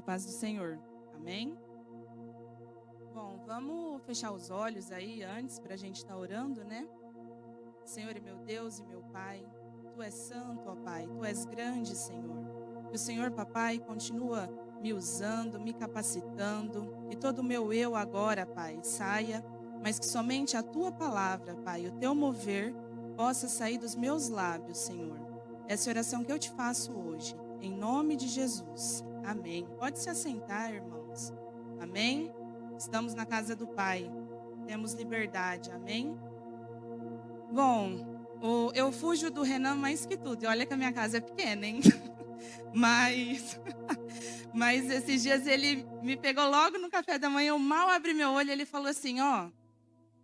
A paz do Senhor. Amém? Bom, vamos fechar os olhos aí antes para a gente estar orando, né? Senhor é meu Deus e meu Pai. Tu és santo, ó Pai. Tu és grande, Senhor. Que o Senhor, papai, continua me usando, me capacitando. Que todo o meu eu agora, Pai, saia. Mas que somente a Tua palavra, Pai, o Teu mover, possa sair dos meus lábios, Senhor. Essa é a oração que eu te faço hoje. Em nome de Jesus. Amém. Pode se assentar, irmãos. Amém? Estamos na casa do Pai. Temos liberdade. Amém? Bom, eu fujo do Renan mais que tudo. E olha que a minha casa é pequena, hein? Mas esses dias ele me pegou logo no café da manhã. Eu mal abri meu olho. Ele falou assim, ó,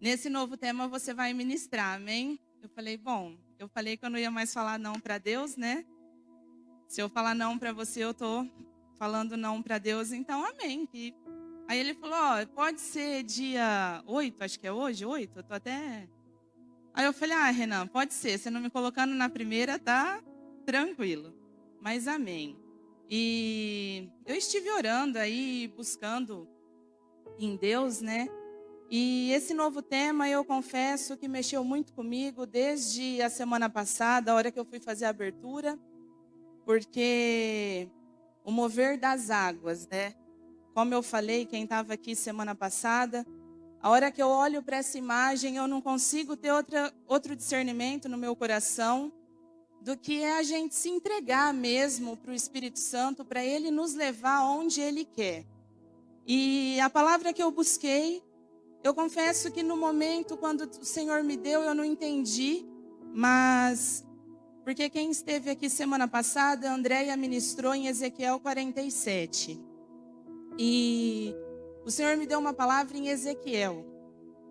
nesse novo tema você vai ministrar. Amém? Eu falei, bom, eu falei que eu não ia mais falar não para Deus, né? Se eu falar não para você, eu tô falando não para Deus, então amém. Aí ele falou, ó, pode ser dia 8, acho que é hoje, 8, eu tô até... Aí eu falei, Renan, pode ser, você não me colocando na primeira, tá tranquilo. Mas amém. E eu estive orando aí, buscando em Deus, né? E esse novo tema, eu confesso que mexeu muito comigo desde a semana passada, a hora que eu fui fazer a abertura, porque o mover das águas, né? Como eu falei, quem estava aqui semana passada, a hora que eu olho para essa imagem, eu não consigo ter outro discernimento no meu coração do que é a gente se entregar mesmo para o Espírito Santo, para Ele nos levar onde Ele quer. E a palavra que eu busquei, eu confesso que no momento, quando o Senhor me deu, eu não entendi, mas... Porque quem esteve aqui semana passada, a Andréia ministrou em Ezequiel 47. E o Senhor me deu uma palavra em Ezequiel,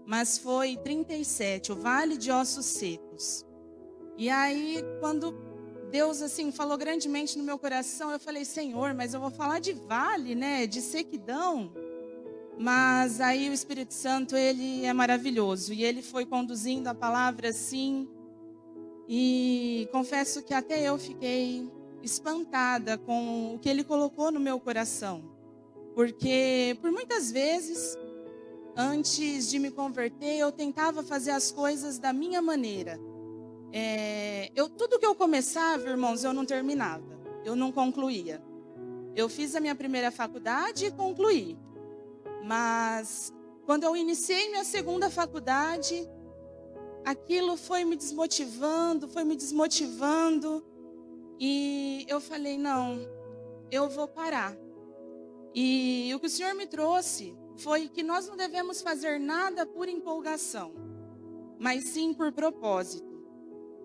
mas foi 37, o vale de ossos secos. E aí, quando Deus assim falou grandemente no meu coração, eu falei, Senhor, mas eu vou falar de vale, né, de sequidão. Mas aí o Espírito Santo, ele é maravilhoso. E ele foi conduzindo a palavra assim. E confesso que até eu fiquei espantada com o que ele colocou no meu coração. Porque por muitas vezes, antes de me converter, eu tentava fazer as coisas da minha maneira. Tudo que eu começava, irmãos, eu não terminava. Eu não concluía. Eu fiz a minha primeira faculdade e concluí. Mas quando eu iniciei minha segunda faculdade, aquilo foi me desmotivando. E eu falei, não, eu vou parar. E o que o Senhor me trouxe foi que nós não devemos fazer nada por empolgação, mas sim por propósito.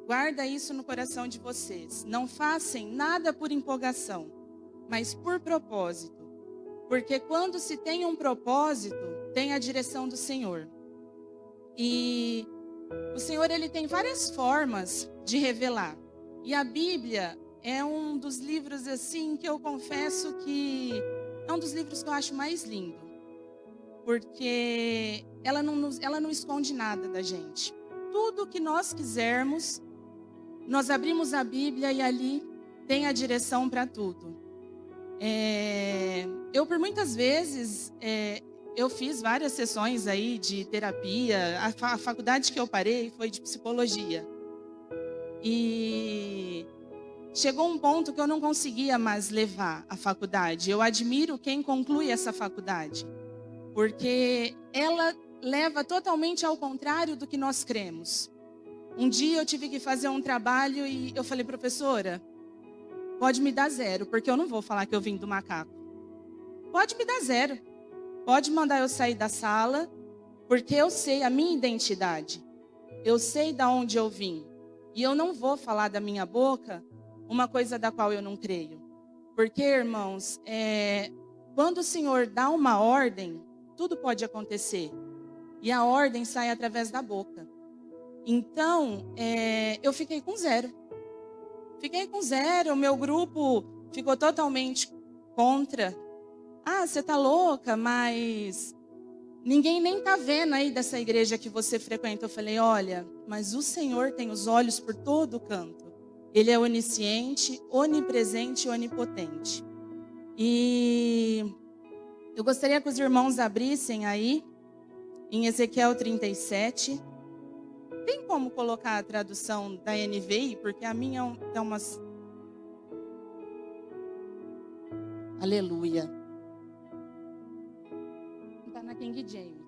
Guarda isso no coração de vocês. Não façam nada por empolgação, mas por propósito. Porque quando se tem um propósito, tem a direção do Senhor. E o Senhor, ele tem várias formas de revelar. E a Bíblia é um dos livros assim que eu confesso que é um dos livros que eu acho mais lindo. Porque ela não esconde nada da gente. Tudo que nós quisermos, nós abrimos a Bíblia e ali tem a direção para tudo. Eu por muitas vezes, eu fiz várias sessões aí de terapia. A faculdade que eu parei foi de psicologia. E chegou um ponto que eu não conseguia mais levar a faculdade. Eu admiro quem conclui essa faculdade, porque ela leva totalmente ao contrário do que nós cremos. Um dia eu tive que fazer um trabalho e eu falei, professora, pode me dar 0, porque eu não vou falar que eu vim do macaco. Pode me dar 0. Pode mandar eu sair da sala, porque eu sei a minha identidade. Eu sei de onde eu vim. E eu não vou falar da minha boca uma coisa da qual eu não creio. Porque, irmãos, quando o Senhor dá uma ordem, tudo pode acontecer. E a ordem sai através da boca. Então, eu fiquei com 0. Fiquei com 0, o meu grupo ficou totalmente contra. Você tá louca, mas ninguém nem tá vendo aí dessa igreja que você frequenta. Eu falei, olha, mas o Senhor tem os olhos por todo canto. Ele é onisciente, onipresente e onipotente. E Eu gostaria que os irmãos abrissem aí, em Ezequiel 37. Tem como colocar a tradução da NVI? Porque a minha tem umas... Aleluia. Está na King James.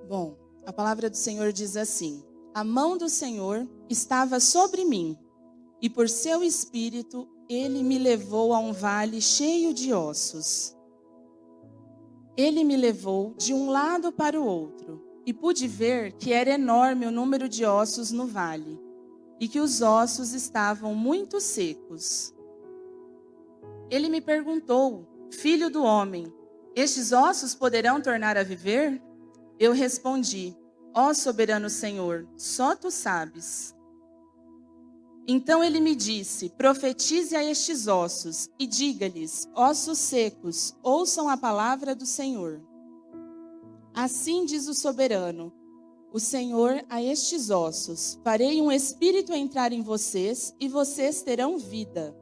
Bom, a palavra do Senhor diz assim: a mão do Senhor estava sobre mim, e por seu espírito ele me levou a um vale cheio de ossos. Ele me levou de um lado para o outro, e pude ver que era enorme o número de ossos no vale, e que os ossos estavam muito secos. Ele me perguntou: filho do homem, estes ossos poderão tornar a viver? Eu respondi: ó soberano Senhor, só tu sabes. Então ele me disse: profetize a estes ossos e diga-lhes: ossos secos, ouçam a palavra do Senhor. Assim diz o soberano, o Senhor, a estes ossos: farei um espírito entrar em vocês e vocês terão vida.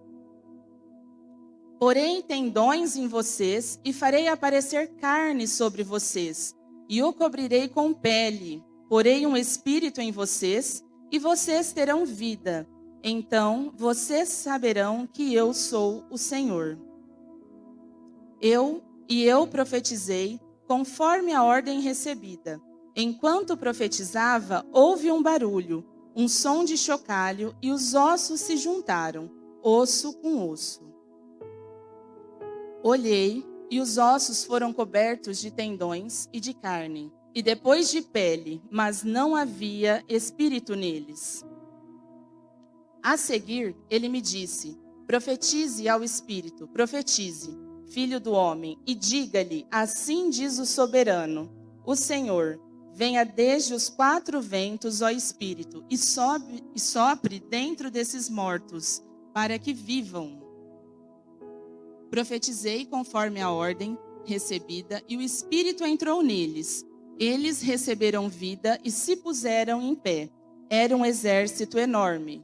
Porém tendões em vocês e farei aparecer carne sobre vocês e o cobrirei com pele. Porei um espírito em vocês e vocês terão vida. Então vocês saberão que eu sou o Senhor. Eu profetizei conforme a ordem recebida. Enquanto profetizava, houve um barulho, um som de chocalho, e os ossos se juntaram, osso com osso. Olhei, e os ossos foram cobertos de tendões e de carne, e depois de pele, mas não havia espírito neles. A seguir, ele me disse: profetize ao espírito, profetize, filho do homem, e diga-lhe: assim diz o soberano, o Senhor: venha desde os quatro ventos, ó espírito, e sopre dentro desses mortos, para que vivam. Profetizei conforme a ordem recebida, e o espírito entrou neles. Eles receberam vida e se puseram em pé. Era um exército enorme.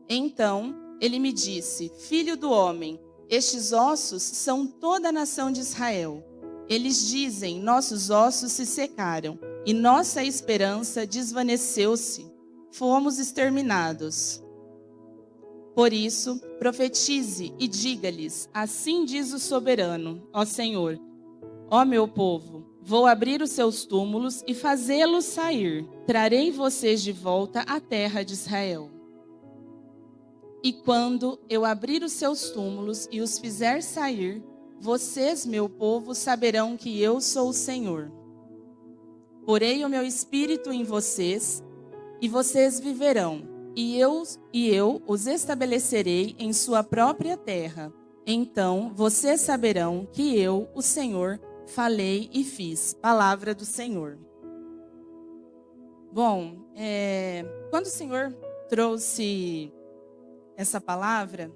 Então ele me disse: filho do homem, estes ossos são toda a nação de Israel. Eles dizem: nossos ossos se secaram e nossa esperança desvaneceu-se. Fomos exterminados. Por isso, profetize e diga-lhes: assim diz o soberano, ó Senhor, ó meu povo, vou abrir os seus túmulos e fazê-los sair. Trarei vocês de volta à terra de Israel. E quando eu abrir os seus túmulos e os fizer sair, vocês, meu povo, saberão que eu sou o Senhor. Porei o meu espírito em vocês, e vocês viverão, e eu os estabelecerei em sua própria terra. Então vocês saberão que eu, o Senhor, falei e fiz. Palavra do Senhor. Bom, quando o Senhor trouxe essa palavra,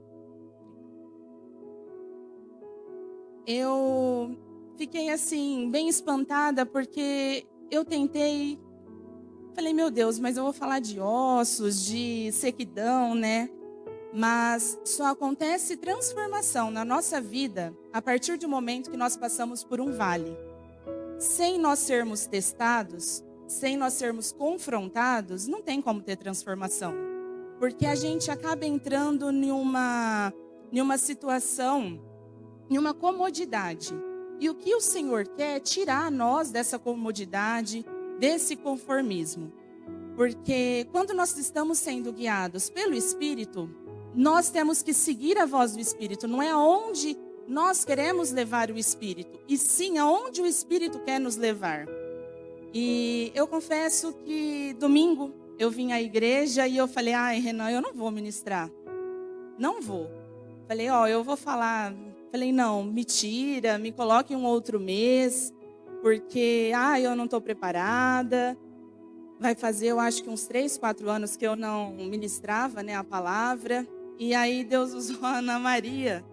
eu fiquei assim, bem espantada, porque eu tentei, falei, meu Deus, mas eu vou falar de ossos, de sequidão, né? Mas só acontece transformação na nossa vida a partir do momento que nós passamos por um vale. Sem nós sermos testados, sem nós sermos confrontados, não tem como ter transformação. Porque a gente acaba entrando em uma situação, em uma comodidade. E o que o Senhor quer é tirar nós dessa comodidade, desse conformismo. Porque quando nós estamos sendo guiados pelo Espírito, nós temos que seguir a voz do Espírito. Não é aonde nós queremos levar o Espírito, e sim aonde o Espírito quer nos levar. E eu confesso que domingo eu vim à igreja e eu falei: ai, Renan, eu não vou ministrar. Não vou. Falei, eu vou falar. Falei, não, me tira, me coloque um outro mês, porque, eu não estou preparada. Vai fazer, eu acho que uns 3, 4 anos que eu não ministrava, né, a palavra. E aí Deus usou a Ana Maria.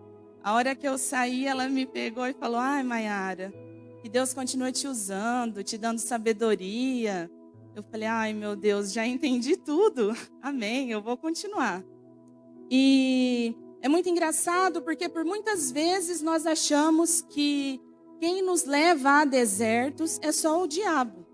A hora que eu saí, ela me pegou e falou: ai, Maiara, que Deus continue te usando, te dando sabedoria. Eu falei, ai meu Deus, já entendi tudo. Amém, eu vou continuar. E é muito engraçado porque por muitas vezes nós achamos que quem nos leva a desertos é só o diabo.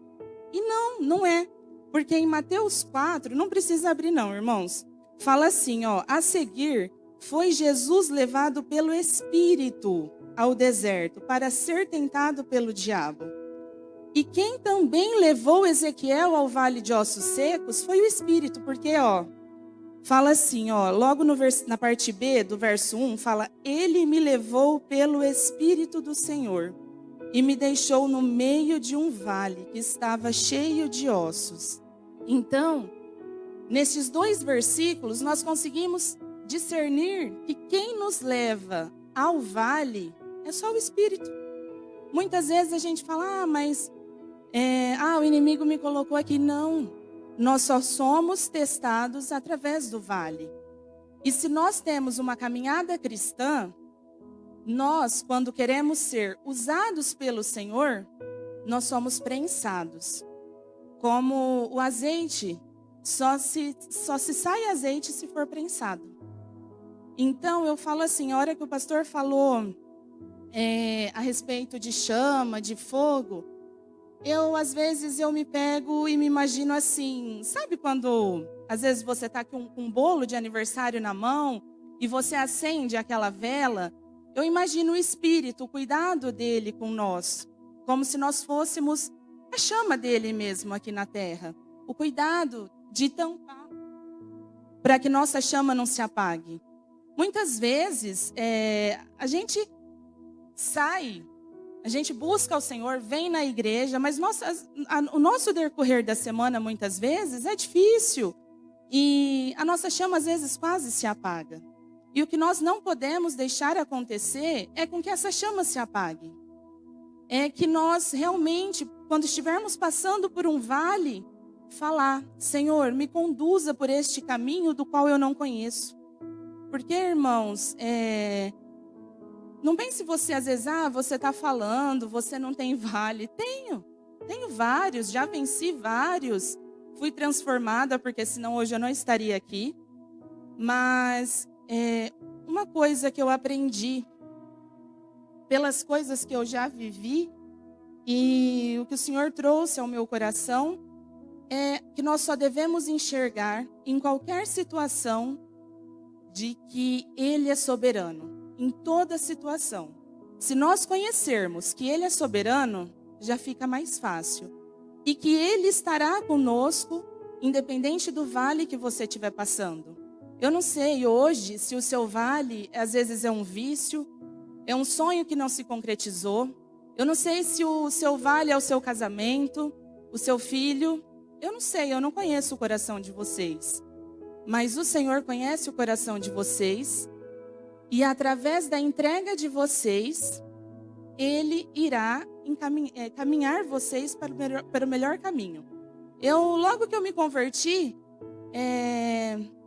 E não é. Porque em Mateus 4, não precisa abrir não, irmãos. Fala assim, ó, a seguir foi Jesus levado pelo Espírito ao deserto para ser tentado pelo diabo. E quem também levou Ezequiel ao vale de ossos secos foi o Espírito, porque, ó, fala assim, ó, logo na parte B do verso 1, fala, ele me levou pelo Espírito do Senhor e me deixou no meio de um vale que estava cheio de ossos. Então, nesses 2 versículos, nós conseguimos discernir que quem nos leva ao vale é só o Espírito. Muitas vezes a gente fala, mas o inimigo me colocou aqui. Não, nós só somos testados através do vale. E se nós temos uma caminhada cristã, nós, quando queremos ser usados pelo Senhor, nós somos prensados. Como o azeite, só se sai azeite se for prensado. Então, eu falo assim, a hora que o pastor falou a respeito de chama, de fogo, às vezes, eu me pego e me imagino assim, sabe quando, às vezes, você está com um bolo de aniversário na mão e você acende aquela vela? Eu imagino o Espírito, o cuidado dele com nós, como se nós fôssemos a chama dele mesmo aqui na terra. O cuidado de tampar, para que nossa chama não se apague. Muitas vezes, a gente sai, a gente busca o Senhor, vem na igreja, mas o nosso decorrer da semana, muitas vezes, é difícil. E a nossa chama, às vezes, quase se apaga. E o que nós não podemos deixar acontecer é com que essa chama se apague. É que nós realmente, quando estivermos passando por um vale, falar, Senhor, me conduza por este caminho do qual eu não conheço. Porque, irmãos, não pense você, às vezes, você está falando, você não tem vale. Tenho vários, já venci vários. Fui transformada, porque senão hoje eu não estaria aqui. Mas uma coisa que eu aprendi, pelas coisas que eu já vivi, e o que o Senhor trouxe ao meu coração, é que nós só devemos enxergar em qualquer situação de que Ele é soberano, em toda situação. Se nós conhecermos que Ele é soberano, já fica mais fácil. E que Ele estará conosco, independente do vale que você estiver passando. Eu não sei hoje se o seu vale, às vezes, é um vício, é um sonho que não se concretizou. Eu não sei se o seu vale é o seu casamento, o seu filho. Eu não sei, eu não conheço o coração de vocês. Mas o Senhor conhece o coração de vocês. E através da entrega de vocês, Ele irá caminhar vocês para o melhor caminho. Logo que eu me converti,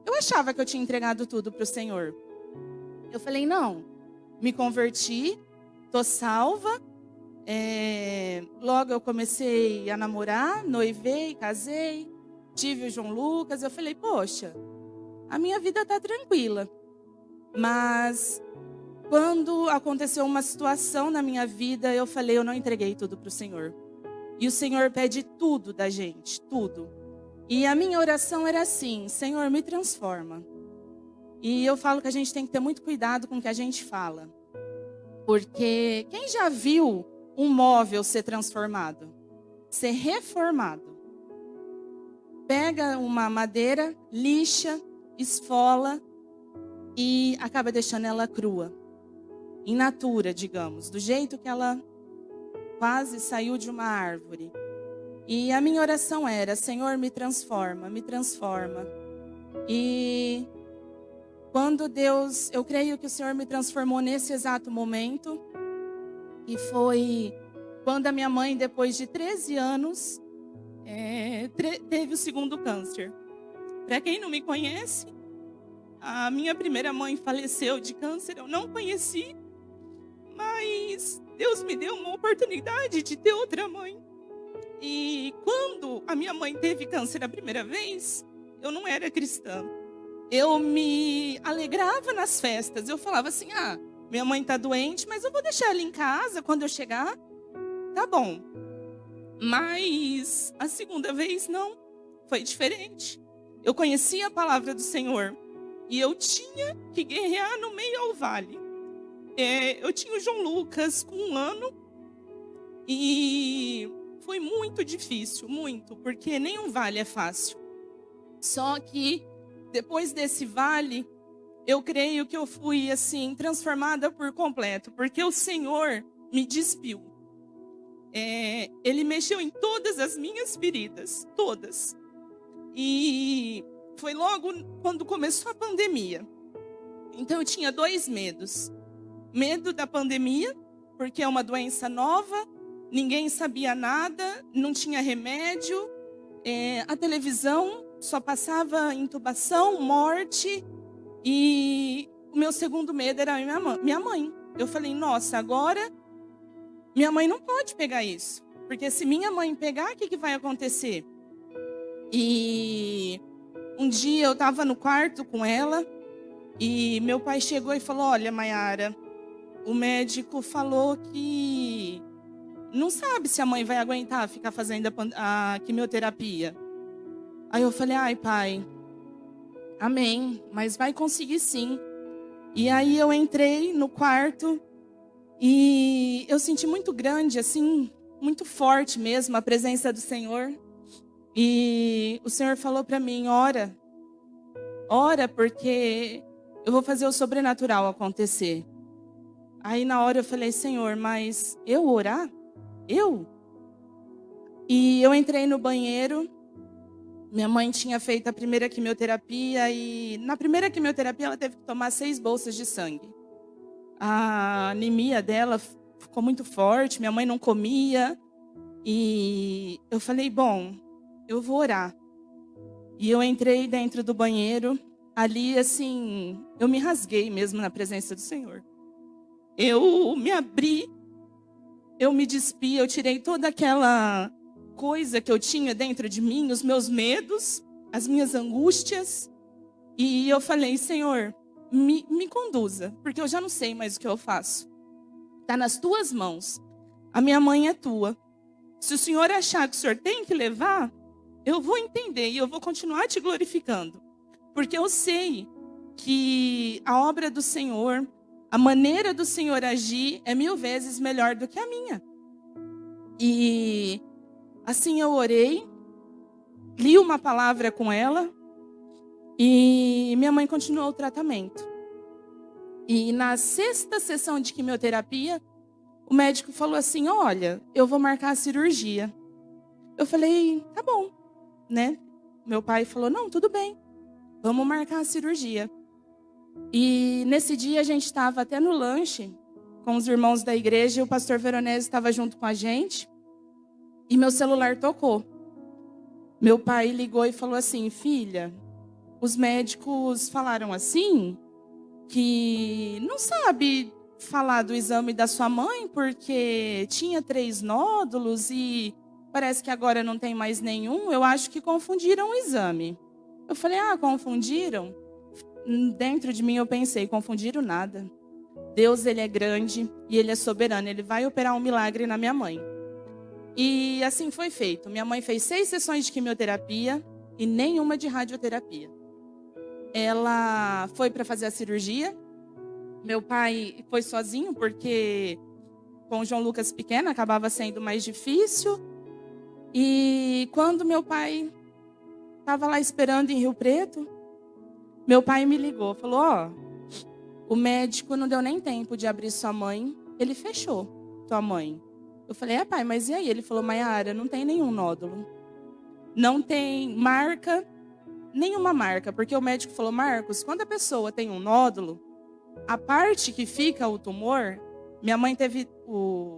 eu achava que eu tinha entregado tudo para o Senhor. Eu falei, não, me converti, estou salva. Logo eu comecei a namorar, noivei, casei, tive o João Lucas. Eu falei, poxa, a minha vida está tranquila. Mas quando aconteceu uma situação na minha vida, eu falei, eu não entreguei tudo para o Senhor. E o Senhor pede tudo da gente, tudo. E a minha oração era assim, Senhor, me transforma. E eu falo que a gente tem que ter muito cuidado com o que a gente fala. Porque quem já viu um móvel ser transformado, ser reformado? Pega uma madeira, lixa, esfola e acaba deixando ela crua, in natura, digamos, do jeito que ela quase saiu de uma árvore. E a minha oração era, Senhor, me transforma, me transforma. E quando eu creio que o Senhor me transformou nesse exato momento, e foi quando a minha mãe, depois de 13 anos, teve o segundo câncer. Para quem não me conhece, a minha primeira mãe faleceu de câncer, eu não conheci, mas Deus me deu uma oportunidade de ter outra mãe. E quando a minha mãe teve câncer a primeira vez, eu não era cristã. Eu me alegrava nas festas. Eu falava assim, minha mãe está doente, mas eu vou deixar ela em casa. Quando eu chegar, tá bom. Mas a segunda vez, não. Foi diferente. Eu conhecia a palavra do Senhor. E eu tinha que guerrear no meio ao vale. Eu tinha o João Lucas com 1 ano. E foi muito difícil, muito. Porque nenhum vale é fácil. Só que depois desse vale, eu creio que eu fui assim transformada por completo. Porque o Senhor me despiu. Ele mexeu em todas as minhas feridas. Todas. E foi logo quando começou a pandemia. Então eu tinha 2 medos. Medo da pandemia, porque é uma doença nova, ninguém sabia nada, não tinha remédio. A televisão só passava intubação, morte. E o meu segundo medo era minha mãe. Eu falei, nossa, agora minha mãe não pode pegar isso. Porque se minha mãe pegar, o que vai acontecer? E um dia eu estava no quarto com ela e meu pai chegou e falou, olha, Maiara, o médico falou que não sabe se a mãe vai aguentar ficar fazendo a quimioterapia. Aí eu falei, ai pai, amém, mas vai conseguir sim. E aí eu entrei no quarto e eu senti muito grande, assim, muito forte mesmo a presença do Senhor. E o Senhor falou para mim, ora porque eu vou fazer o sobrenatural acontecer. Aí na hora eu falei, Senhor, mas eu orar? Eu? E eu entrei no banheiro, minha mãe tinha feito a primeira quimioterapia e na primeira quimioterapia ela teve que tomar 6 bolsas de sangue. A anemia dela ficou muito forte, minha mãe não comia. E eu falei, bom, eu vou orar. E eu entrei dentro do banheiro, ali assim, eu me rasguei mesmo na presença do Senhor. Eu me abri, eu me despi, eu tirei toda aquela coisa que eu tinha dentro de mim, os meus medos, as minhas angústias. E eu falei, Senhor, me conduza, porque eu já não sei mais o que eu faço. Está nas tuas mãos, a minha mãe é tua. Se o Senhor achar que o Senhor tem que levar, eu vou entender e eu vou continuar te glorificando. Porque eu sei que a obra do Senhor, a maneira do Senhor agir é 1000 vezes melhor do que a minha. E assim eu orei, li uma palavra com ela e minha mãe continuou o tratamento. E na 6ª sessão de quimioterapia, o médico falou assim, olha, eu vou marcar a cirurgia. Eu falei, tá bom, né? Meu pai falou, não, tudo bem, vamos marcar a cirurgia. E nesse dia a gente estava até no lanche com os irmãos da igreja e o pastor Veronese estava junto com a gente. E meu celular tocou. Meu pai ligou e falou assim, filha, os médicos falaram assim, que não sabe falar do exame da sua mãe, porque tinha 3 nódulos e parece que agora não tem mais nenhum. Eu acho que confundiram o exame. Eu falei, confundiram? Dentro de mim eu pensei, confundiram nada. Deus, ele é grande e ele é soberano. Ele vai operar um milagre na minha mãe. E assim foi feito. Minha mãe fez 6 sessões de quimioterapia e nenhuma de radioterapia. Ela foi para fazer a cirurgia. Meu pai foi sozinho, porque com o João Lucas pequeno acabava sendo mais difícil. E quando meu pai estava lá esperando em Rio Preto, meu pai me ligou, falou, o médico não deu nem tempo de abrir sua mãe, ele fechou tua mãe. Eu falei, pai, mas e aí? Ele falou, Maiara, não tem nenhum nódulo. Não tem marca, nenhuma marca, porque o médico falou, Marcos, quando a pessoa tem um nódulo, a parte que fica o tumor, minha mãe teve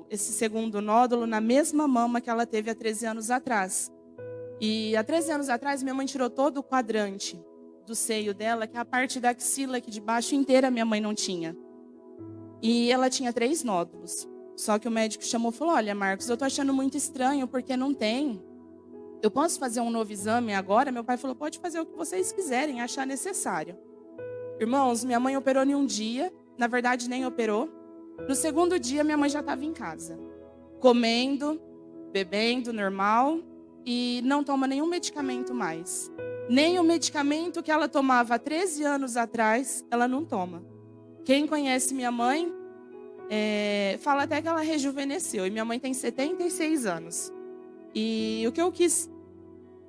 esse segundo nódulo na mesma mama que ela teve há 13 anos atrás. E há 13 anos atrás, minha mãe tirou todo o quadrante do seio dela, que é a parte da axila aqui de baixo inteira minha mãe não tinha. E ela tinha 3 nódulos. Só que o médico chamou e falou: olha, Marcos, eu tô achando muito estranho porque não tem. Eu posso fazer um novo exame agora? Meu pai falou: pode fazer o que vocês quiserem, achar necessário. Irmãos, minha mãe operou em um dia. Na verdade, nem operou. No segundo dia, minha mãe já estava em casa. Comendo, bebendo, normal. E não toma nenhum medicamento mais. Nem o medicamento que ela tomava há 13 anos atrás, ela não toma. Quem conhece minha mãe, fala até que ela rejuvenesceu. E minha mãe tem 76 anos. E o que eu quis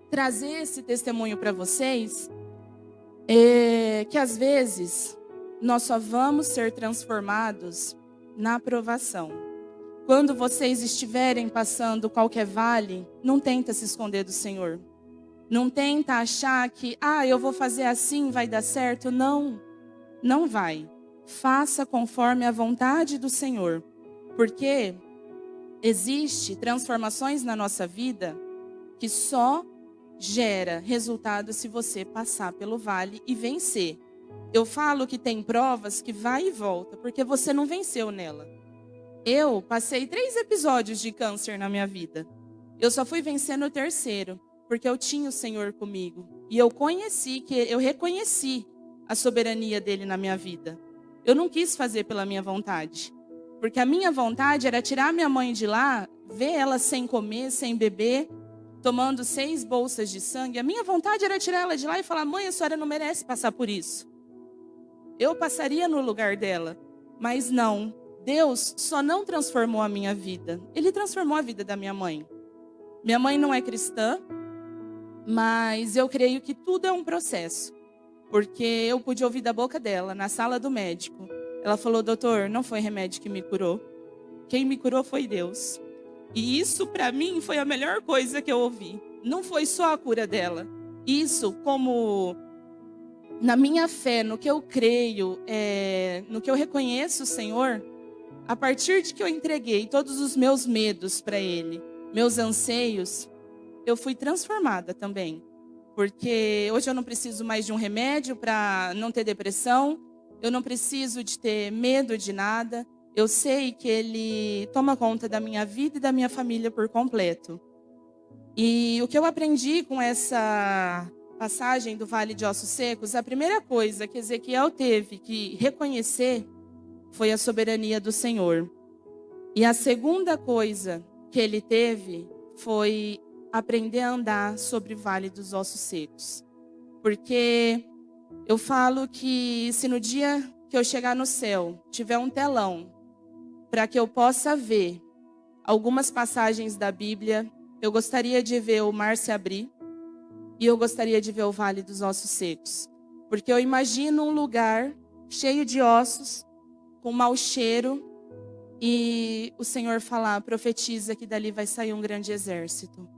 trazer esse testemunho para vocês é que às vezes nós só vamos ser transformados na aprovação. Quando vocês estiverem passando qualquer vale, não tenta se esconder do Senhor. Não tenta achar que, eu vou fazer assim, vai dar certo. Não, não vai. Faça conforme a vontade do Senhor. Porque existe transformações na nossa vida que só gera resultado se você passar pelo vale e vencer. Eu falo que tem provas que vai e volta, porque você não venceu nela. Eu passei 3 episódios de câncer na minha vida. Eu só fui vencer no 3º, porque eu tinha o Senhor comigo. E eu reconheci a soberania dele na minha vida. Eu não quis fazer pela minha vontade. Porque a minha vontade era tirar minha mãe de lá, ver ela sem comer, sem beber, tomando 6 bolsas de sangue. A minha vontade era tirar ela de lá e falar: mãe, a senhora não merece passar por isso. Eu passaria no lugar dela. Mas não. Deus só não transformou a minha vida. Ele transformou a vida da minha mãe. Minha mãe não é cristã, mas eu creio que tudo é um processo. Porque eu pude ouvir da boca dela, na sala do médico. Ela falou: doutor, não foi remédio que me curou. Quem me curou foi Deus. E isso, para mim, foi a melhor coisa que eu ouvi. Não foi só a cura dela. Isso, como na minha fé, no que eu creio, no que eu reconheço o Senhor, a partir de que eu entreguei todos os meus medos para Ele, meus anseios, eu fui transformada também. Porque hoje eu não preciso mais de um remédio para não ter depressão. Eu não preciso de ter medo de nada. Eu sei que Ele toma conta da minha vida e da minha família por completo. E o que eu aprendi com essa passagem do Vale de Ossos Secos, a primeira coisa que Ezequiel teve que reconhecer foi a soberania do Senhor. E a segunda coisa que ele teve foi aprender a andar sobre o Vale dos Ossos Secos. Porque eu falo que se no dia que eu chegar no céu tiver um telão para que eu possa ver algumas passagens da Bíblia, eu gostaria de ver o mar se abrir e eu gostaria de ver o Vale dos Ossos Secos. Porque eu imagino um lugar cheio de ossos, com mau cheiro, e o Senhor falar: profetiza que dali vai sair um grande exército.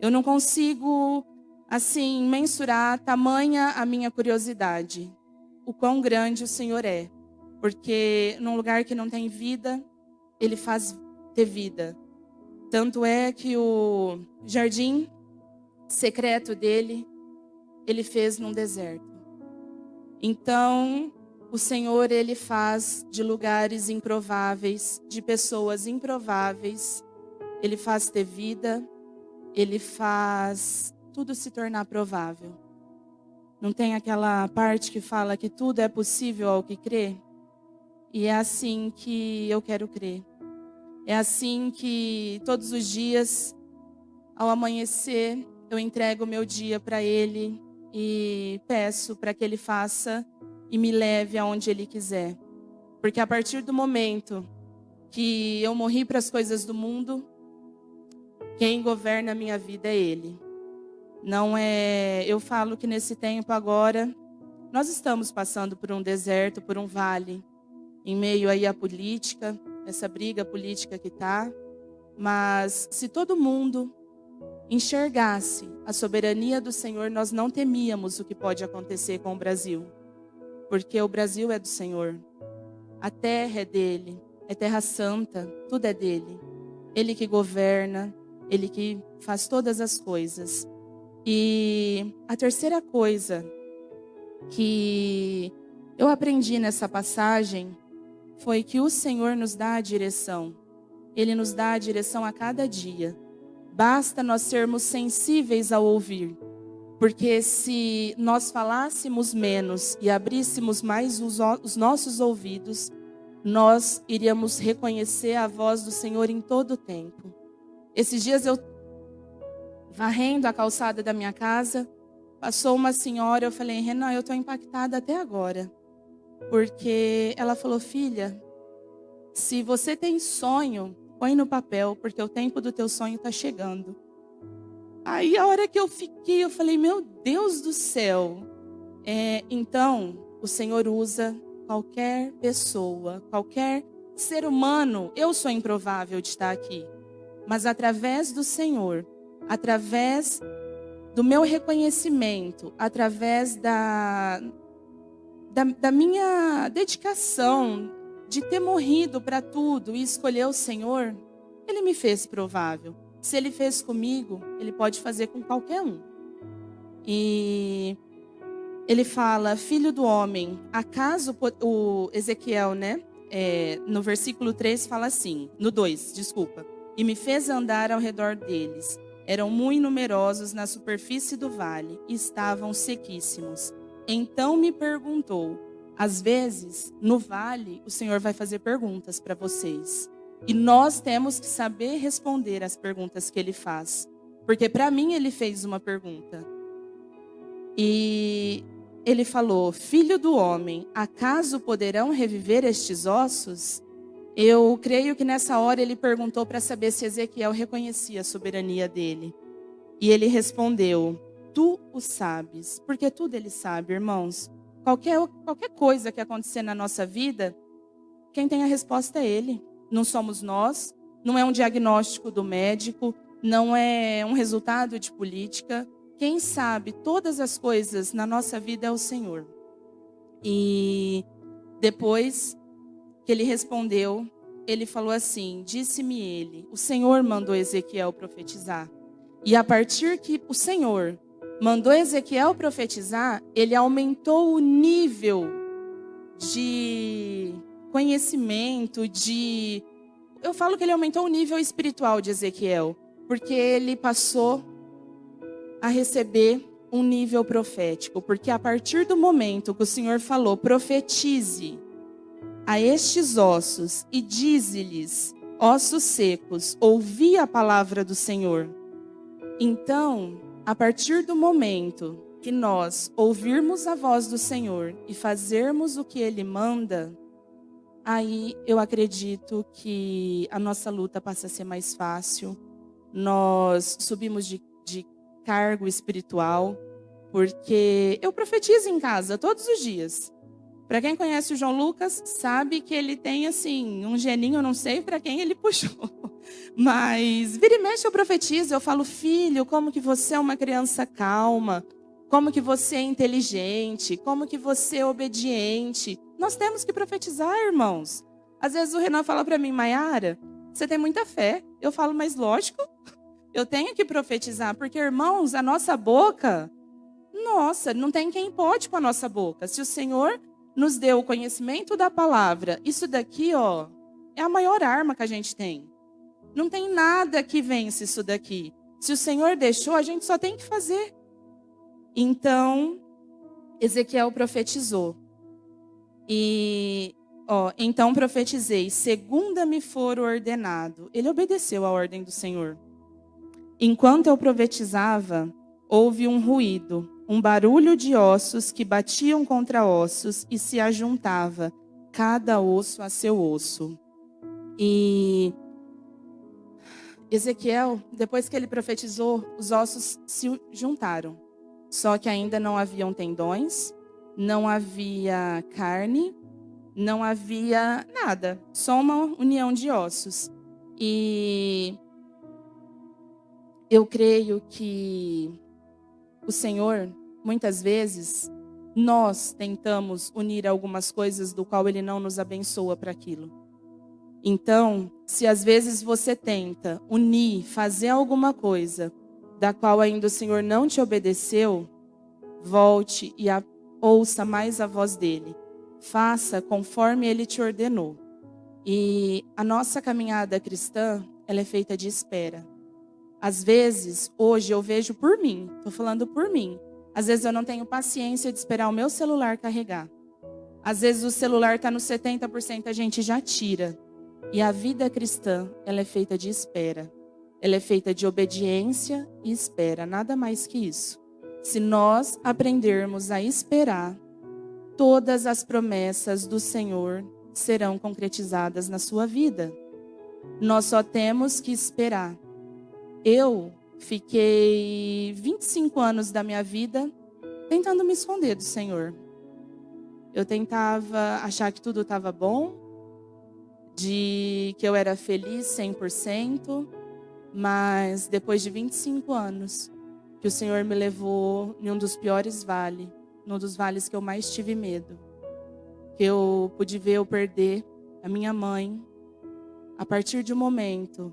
Eu não consigo, assim, mensurar tamanha a minha curiosidade, o quão grande o Senhor é. Porque num lugar que não tem vida, Ele faz ter vida. Tanto é que o jardim secreto dele, Ele fez num deserto. Então, o Senhor, Ele faz de lugares improváveis, de pessoas improváveis, Ele faz ter vida, Ele faz tudo se tornar provável. Não tem aquela parte que fala que tudo é possível ao que crê? E é assim que eu quero crer. É assim que todos os dias, ao amanhecer, eu entrego o meu dia para Ele e peço para que Ele faça e me leve aonde Ele quiser. Porque a partir do momento que eu morri para as coisas do mundo, quem governa a minha vida é Ele. Não é, eu falo que nesse tempo agora, nós estamos passando por um deserto, por um vale, em meio aí à política, essa briga política que está. Mas se todo mundo enxergasse a soberania do Senhor, nós não temíamos o que pode acontecer com o Brasil. Porque o Brasil é do Senhor. A terra é dele, é terra santa, tudo é dele. Ele que governa, Ele que faz todas as coisas. E a terceira coisa que eu aprendi nessa passagem foi que o Senhor nos dá a direção. Ele nos dá a direção a cada dia. Basta nós sermos sensíveis ao ouvir. Porque se nós falássemos menos e abríssemos mais os nossos ouvidos, nós iríamos reconhecer a voz do Senhor em todo o tempo. Esses dias eu, varrendo a calçada da minha casa, passou uma senhora, eu falei, Renan, eu estou impactada até agora. Porque ela falou, filha, se você tem sonho, põe no papel, porque o tempo do teu sonho está chegando. Aí a hora que eu fiquei, eu falei, meu Deus do céu. Então, o Senhor usa qualquer pessoa, qualquer ser humano. Eu sou improvável de estar aqui. Mas através do Senhor, através do meu reconhecimento, através da minha dedicação, de ter morrido para tudo e escolher o Senhor, Ele me fez provável. Se Ele fez comigo, Ele pode fazer com qualquer um. E Ele fala, filho do homem, acaso o Ezequiel, né? No versículo 3 fala assim, no 2, desculpa. E me fez andar ao redor deles. Eram muito numerosos na superfície do vale e estavam sequíssimos. Então me perguntou, às vezes, no vale, o Senhor vai fazer perguntas para vocês. E nós temos que saber responder as perguntas que Ele faz. Porque para mim Ele fez uma pergunta. E Ele falou, filho do homem, acaso poderão reviver estes ossos? Eu creio que nessa hora Ele perguntou para saber se Ezequiel reconhecia a soberania dele. E ele respondeu, tu o sabes. Porque tudo Ele sabe, irmãos. Qualquer coisa que acontecer na nossa vida, quem tem a resposta é Ele. Não somos nós, não é um diagnóstico do médico, não é um resultado de política. Quem sabe todas as coisas na nossa vida é o Senhor. E depois que ele respondeu, ele falou assim, disse-me ele, o Senhor mandou Ezequiel profetizar. E a partir que o Senhor mandou Ezequiel profetizar, ele aumentou o nível de conhecimento, eu falo que ele aumentou o nível espiritual de Ezequiel, porque ele passou a receber um nível profético, porque a partir do momento que o Senhor falou, profetize a estes ossos e dize-lhes, ossos secos, ouvi a palavra do Senhor. Então, a partir do momento que nós ouvirmos a voz do Senhor e fazermos o que Ele manda, aí eu acredito que a nossa luta passa a ser mais fácil. Nós subimos de cargo espiritual, porque eu profetizo em casa todos os dias. Para quem conhece o João Lucas, sabe que ele tem assim, um geninho, eu não sei para quem ele puxou. Mas vira e mexe eu profetizo, eu falo, filho, como que você é uma criança calma, como que você é inteligente, como que você é obediente. Nós temos que profetizar, irmãos. Às vezes o Renan fala para mim, Maiara, você tem muita fé. Eu falo, mas lógico, eu tenho que profetizar, porque, irmãos, a nossa boca, nossa, não tem quem pode com a nossa boca. Se o Senhor nos deu o conhecimento da palavra, isso daqui, ó, é a maior arma que a gente tem. Não tem nada que vence isso daqui. Se o Senhor deixou, a gente só tem que fazer. Então, Ezequiel profetizou. E, então profetizei, segunda me for ordenado. Ele obedeceu à ordem do Senhor. Enquanto eu profetizava, houve um ruído, um barulho de ossos que batiam contra ossos e se ajuntava, cada osso a seu osso. E Ezequiel, depois que ele profetizou, os ossos se juntaram. Só que ainda não haviam tendões, não havia carne, não havia nada, só uma união de ossos. E eu creio que o Senhor, muitas vezes, nós tentamos unir algumas coisas do qual Ele não nos abençoa para aquilo. Então, se às vezes você tenta unir, fazer alguma coisa da qual ainda o Senhor não te obedeceu, volte e ouça mais a voz dele. Faça conforme Ele te ordenou. E a nossa caminhada cristã, ela é feita de espera. Às vezes, hoje eu vejo por mim, estou falando por mim. Às vezes eu não tenho paciência de esperar o meu celular carregar. Às vezes o celular está no 70%, a gente já tira. E a vida cristã, ela é feita de espera. Ela é feita de obediência e espera, nada mais que isso. Se nós aprendermos a esperar, todas as promessas do Senhor serão concretizadas na sua vida. Nós só temos que esperar. Eu fiquei 25 anos da minha vida tentando me esconder do Senhor. Eu tentava achar que tudo estava bom, de que eu era feliz 100%, mas depois de 25 anos, que o Senhor me levou em um dos piores vales, num dos vales que eu mais tive medo, que eu pude ver eu perder a minha mãe. A partir de um momento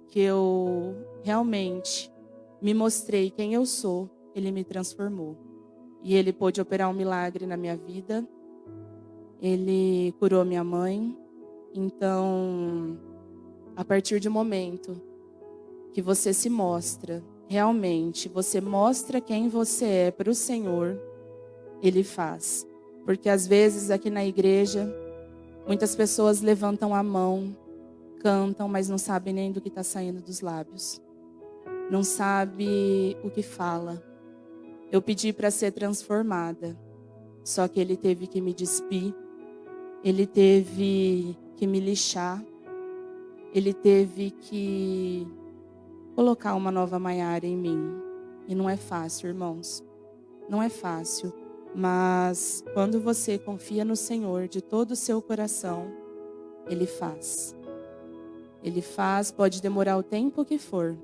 que eu realmente me mostrei quem eu sou, Ele me transformou. E Ele pôde operar um milagre na minha vida. Ele curou minha mãe. Então, a partir de um momento que você se mostra, realmente, você mostra quem você é para o Senhor, Ele faz. Porque às vezes aqui na igreja, muitas pessoas levantam a mão, cantam, mas não sabem nem do que está saindo dos lábios. Não sabe o que fala. Eu pedi para ser transformada, só que Ele teve que me despir. Ele teve que me lixar. Ele teve que colocar uma nova Maiara em mim. E não é fácil, irmãos. Não é fácil. Mas quando você confia no Senhor de todo o seu coração, Ele faz. Ele faz, pode demorar o tempo que for.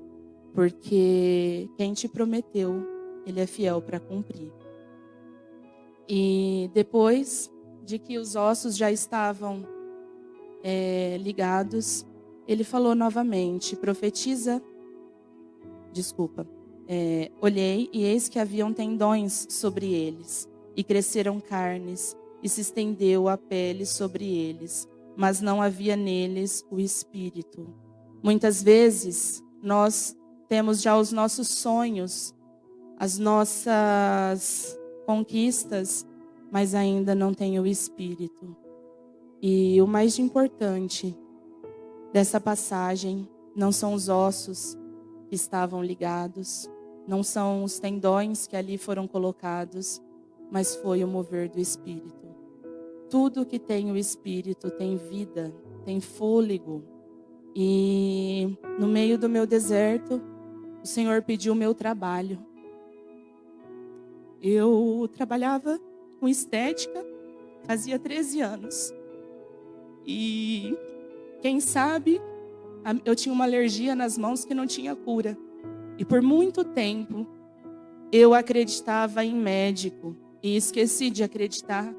Porque quem te prometeu, Ele é fiel para cumprir. E depois de que os ossos já estavam ligados, Ele falou novamente, olhei e eis que haviam tendões sobre eles, e cresceram carnes, e se estendeu a pele sobre eles, mas não havia neles o espírito. Muitas vezes nós temos já os nossos sonhos, as nossas conquistas, mas ainda não tem o espírito. E o mais importante dessa passagem não são os ossos que estavam ligados, não são os tendões que ali foram colocados, mas foi o mover do Espírito. Tudo que tem o Espírito tem vida, tem fôlego. E no meio do meu deserto, o Senhor pediu o meu trabalho. Eu trabalhava com estética, fazia 13 anos. E quem sabe, eu tinha uma alergia nas mãos que não tinha cura. E por muito tempo, eu acreditava em médico. E esqueci de acreditar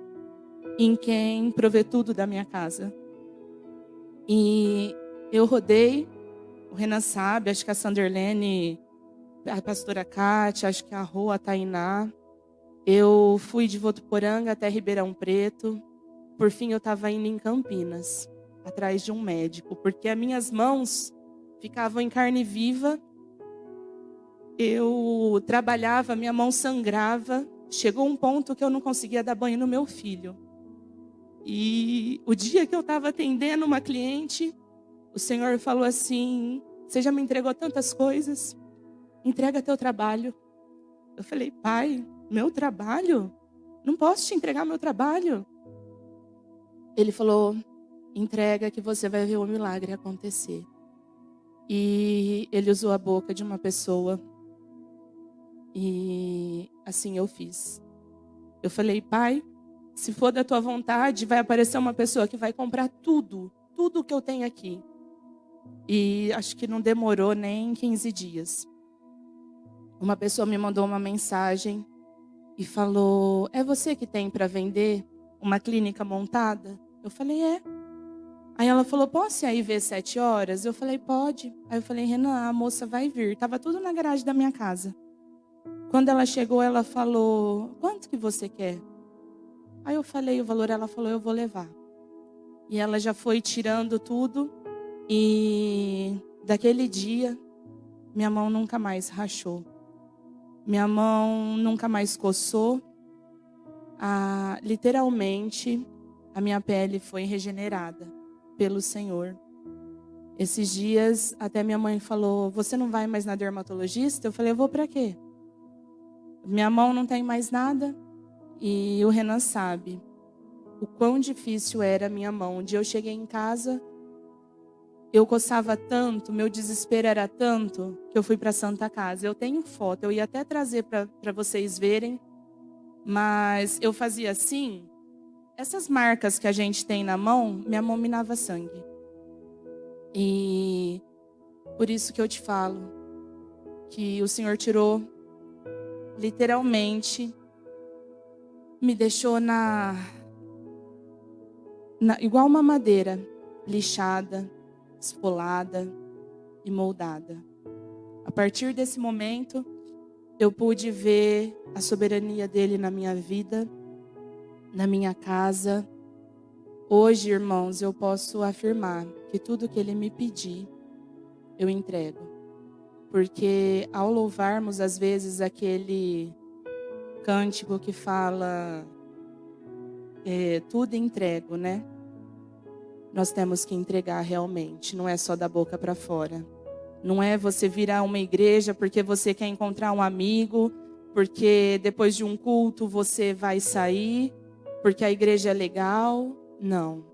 em quem provê tudo da minha casa. E eu rodei, o Renan sabe, acho que a Sanderlene, a pastora Kátia, acho que a Rô, a Tainá. Eu fui de Votuporanga até Ribeirão Preto. Por fim, eu estava indo em Campinas, atrás de um médico, porque as minhas mãos ficavam em carne viva. Eu trabalhava, minha mão sangrava. Chegou um ponto que eu não conseguia dar banho no meu filho. E o dia que eu estava atendendo uma cliente, o Senhor falou assim: você já me entregou tantas coisas, entrega teu trabalho. Eu falei: pai, meu trabalho? Não posso te entregar meu trabalho. Ele falou: entrega que você vai ver o milagre acontecer. E ele usou a boca de uma pessoa. E assim eu fiz. Eu falei: pai, se for da tua vontade, vai aparecer uma pessoa que vai comprar tudo que eu tenho aqui. E acho que não demorou nem 15 dias. Uma pessoa me mandou uma mensagem e falou: é você que tem para vender uma clínica montada? Eu falei: é. Aí ela falou: posso ir aí ver 7 horas? Eu falei: pode. Aí eu falei: Renan, a moça vai vir. Tava tudo na garagem da minha casa. Quando ela chegou, ela falou: quanto que você quer? Aí eu falei o valor, ela falou: eu vou levar. E ela já foi tirando tudo. E daquele dia, minha mão nunca mais rachou. Minha mão nunca mais coçou. Literalmente, a minha pele foi regenerada pelo Senhor. Esses dias, até minha mãe falou: você não vai mais na dermatologista? Eu falei: eu vou para quê? Minha mão não tem mais nada. E o Renan sabe o quão difícil era a minha mão. Um dia eu cheguei em casa, eu coçava tanto, meu desespero era tanto, que eu fui para a Santa Casa. Eu tenho foto, eu ia até trazer para vocês verem, mas eu fazia assim. Essas marcas que a gente tem na mão, minha mão minava sangue. E por isso que eu te falo que o Senhor tirou, literalmente, me deixou igual uma madeira, lixada, esfolada e moldada. A partir desse momento, eu pude ver a soberania dele na minha vida, na minha casa. Hoje, irmãos, eu posso afirmar que tudo que ele me pedir, eu entrego. Porque ao louvarmos, às vezes, aquele cântico que fala, tudo entrego, né? Nós temos que entregar realmente, não é só da boca para fora. Não é você virar uma igreja porque você quer encontrar um amigo, porque depois de um culto você vai sair, porque a igreja é legal. Não.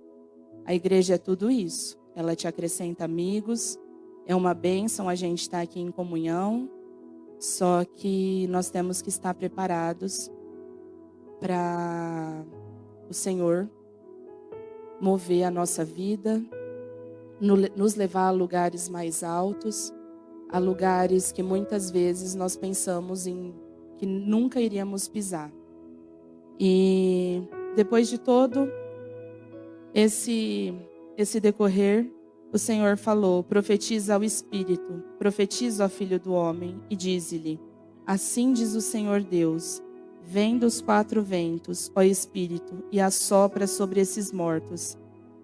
A igreja é tudo isso. Ela te acrescenta amigos, é uma bênção a gente estar aqui em comunhão, só que nós temos que estar preparados para o Senhor mover a nossa vida, nos levar a lugares mais altos, a lugares que muitas vezes nós pensamos em que nunca iríamos pisar. E depois de todo esse decorrer, o Senhor falou: profetiza ao Espírito, profetiza ao Filho do Homem e dize-lhe: assim diz o Senhor Deus, vem dos quatro ventos, ó Espírito, e assopra sobre esses mortos,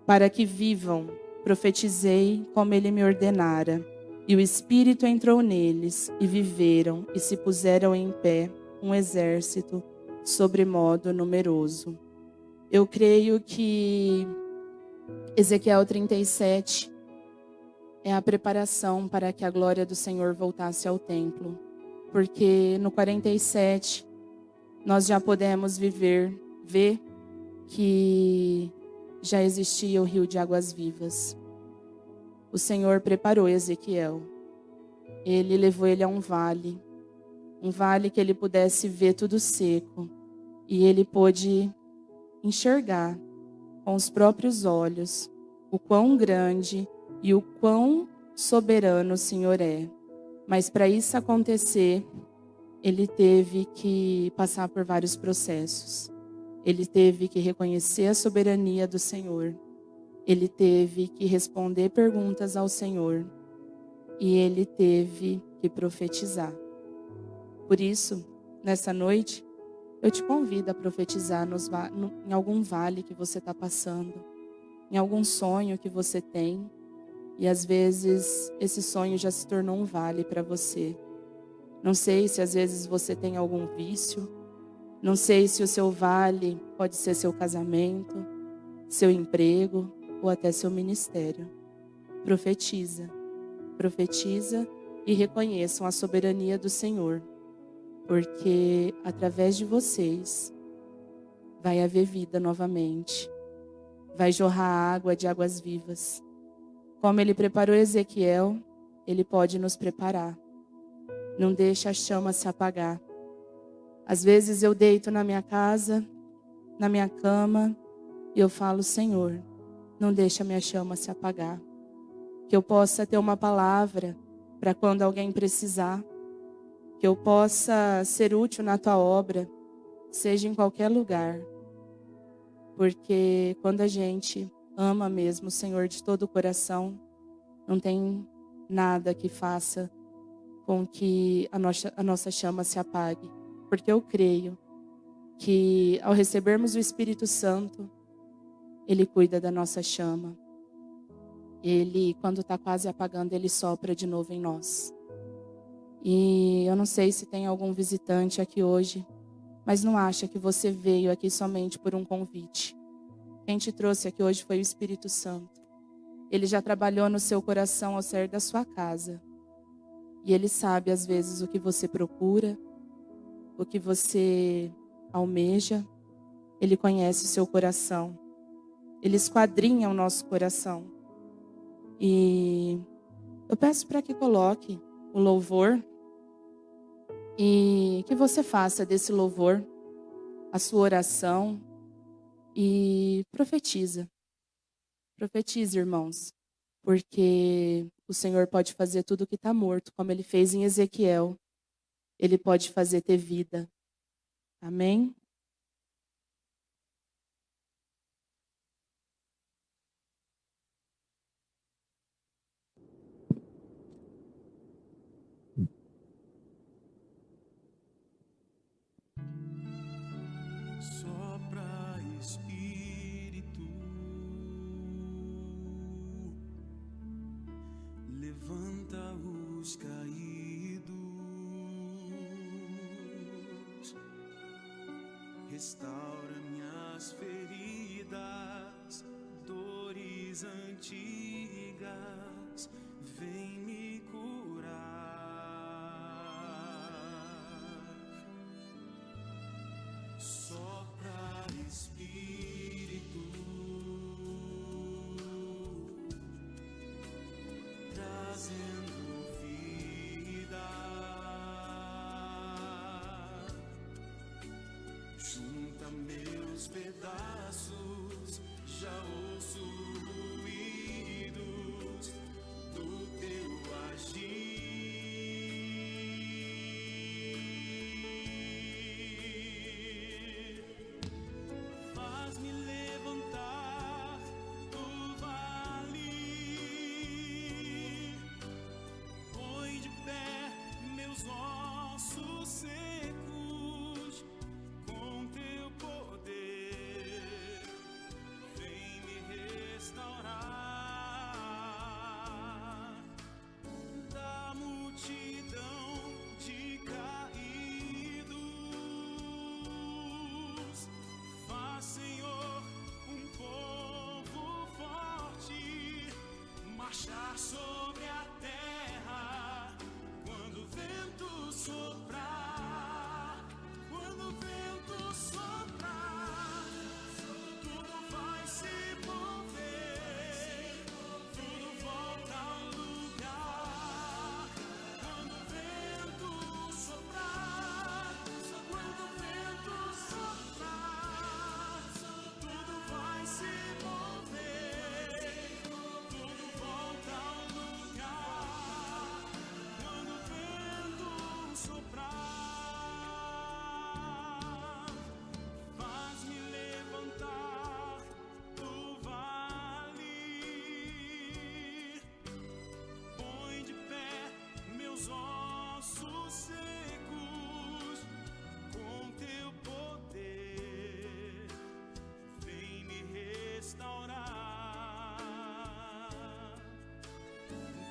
para que vivam. Profetizei como ele me ordenara. E o Espírito entrou neles, e viveram, e se puseram em pé, um exército sobremodo numeroso. Eu creio que Ezequiel 37 é a preparação para que a glória do Senhor voltasse ao templo. Porque no 47, nós já podemos ver que já existia o rio de águas vivas. O Senhor preparou Ezequiel. Ele levou ele a um vale que ele pudesse ver tudo seco. E ele pôde enxergar com os próprios olhos o quão grande e o quão soberano o Senhor é. Mas para isso acontecer, ele teve que passar por vários processos. Ele teve que reconhecer a soberania do Senhor. Ele teve que responder perguntas ao Senhor. E ele teve que profetizar. Por isso, nessa noite, eu te convido a profetizar em algum vale que você está passando, em algum sonho que você tem. E às vezes, esse sonho já se tornou um vale para você. Não sei se às vezes você tem algum vício. Não sei se o seu vale pode ser seu casamento, seu emprego ou até seu ministério. Profetiza. Profetiza e reconheçam a soberania do Senhor. Porque através de vocês vai haver vida novamente. Vai jorrar água de águas vivas. Como ele preparou Ezequiel, ele pode nos preparar. Não deixa a chama se apagar. Às vezes eu deito na minha casa, na minha cama, e eu falo: Senhor, não deixa a minha chama se apagar. Que eu possa ter uma palavra para quando alguém precisar. Que eu possa ser útil na tua obra, seja em qualquer lugar. Porque quando a gente ama mesmo o Senhor de todo o coração, não tem nada que faça com que a nossa chama se apague. Porque eu creio que ao recebermos o Espírito Santo, Ele cuida da nossa chama. Ele, quando está quase apagando, Ele sopra de novo em nós. E eu não sei se tem algum visitante aqui hoje, mas não acha que você veio aqui somente por um convite. Quem te trouxe aqui hoje foi o Espírito Santo. Ele já trabalhou no seu coração ao sair da sua casa. E Ele sabe, às vezes, o que você procura, o que você almeja. Ele conhece o seu coração. Ele esquadrinha o nosso coração. E eu peço para que coloque o louvor e que você faça desse louvor a sua oração e profetiza. Profetize, irmãos, porque o Senhor pode fazer tudo o que está morto, como Ele fez em Ezequiel. Ele pode fazer ter vida. Amém? Sopra, Espírito, levanta os caídos, restaura minhas feridas, dores antigas, vem me curar. Sopra, Espírito, trazendo vida, junta meus pedaços, já ouço ruídos do teu agir. Faz-me levantar do vale, põe de pé meus ossos secos, com teu poder, vem me restaurar. Da multidão de caídos, faz, Senhor, um povo forte marchar sobre a terra quando o vento soprar. Quando o vento soprar, tudo vai se mover, tudo volta ao lugar. Quando o vento soprar, quando o vento soprar, tudo vai se mover, tudo volta ao lugar. Quando o vento soprar, faz-me levantar do vale, põe de pé meus ossos secos, com teu poder, vem me restaurar.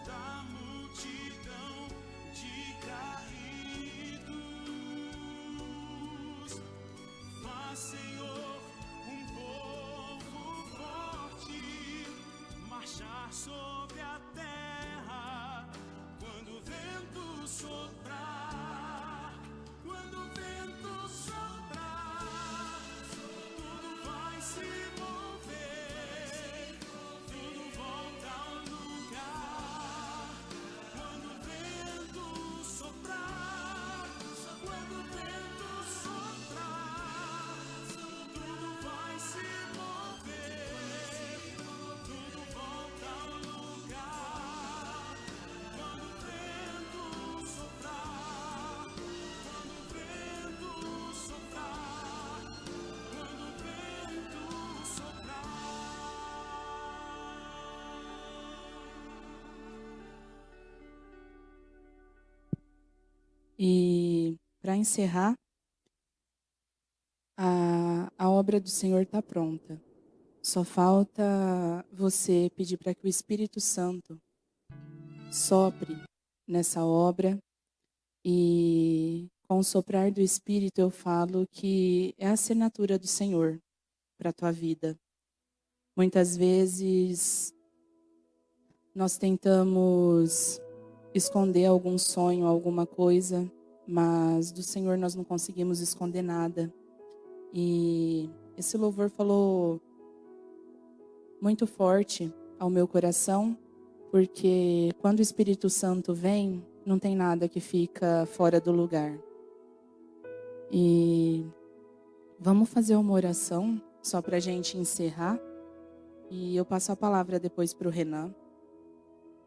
Da multidão de caídos, faz, Senhor, um povo forte marchar sobre a terra quando o vento soprar. Quando o vento soprar, tudo vai se mover, tudo volta ao lugar. Quando o vento soprar, quando o vento soprar, tudo vai se mover, tudo volta ao lugar. Quando o vento soprar, quando o vento soprar, quando o vento soprar. E para encerrar, a obra do Senhor está pronta. Só falta você pedir para que o Espírito Santo sopre nessa obra. E com o soprar do Espírito eu falo que é a assinatura do Senhor para a tua vida. Muitas vezes nós tentamos esconder algum sonho, alguma coisa, mas do Senhor nós não conseguimos esconder nada. E esse louvor falou muito forte ao meu coração, porque quando o Espírito Santo vem, não tem nada que fica fora do lugar. E vamos fazer uma oração só para a gente encerrar. E eu passo a palavra depois para o Renan.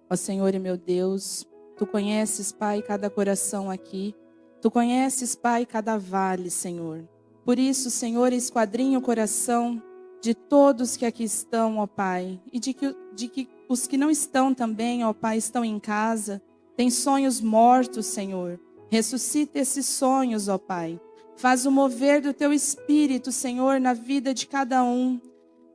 Ó Senhor e meu Deus, Tu conheces, Pai, cada coração aqui. Tu conheces, Pai, cada vale, Senhor. Por isso, Senhor, esquadrinha o coração de todos que aqui estão, ó Pai. E de que os que não estão também, ó Pai, estão em casa. Tem sonhos mortos, Senhor. Ressuscita esses sonhos, ó Pai. Faz o mover do Teu Espírito, Senhor, na vida de cada um.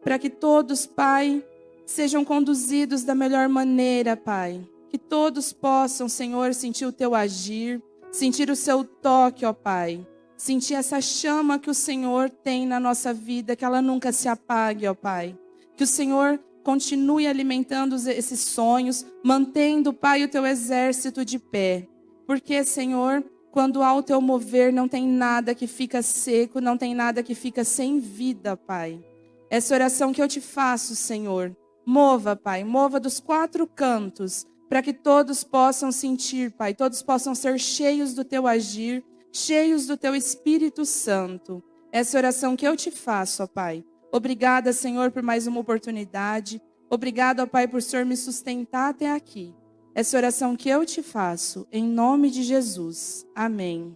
Para que todos, Pai, sejam conduzidos da melhor maneira, Pai. Que todos possam, Senhor, sentir o Teu agir, sentir o Seu toque, ó Pai. Sentir essa chama que o Senhor tem na nossa vida, que ela nunca se apague, ó Pai. Que o Senhor continue alimentando esses sonhos, mantendo, Pai, o Teu exército de pé. Porque, Senhor, quando há o Teu mover, não tem nada que fica seco, não tem nada que fica sem vida, Pai. Essa oração que eu te faço, Senhor, mova, Pai, mova dos 4 cantos, para que todos possam sentir, Pai, todos possam ser cheios do Teu agir, cheios do Teu Espírito Santo. Essa oração que eu te faço, ó Pai. Obrigada, Senhor, por mais uma oportunidade. Obrigada, ó Pai, por o Senhor me sustentar até aqui. Essa oração que eu te faço, em nome de Jesus. Amém.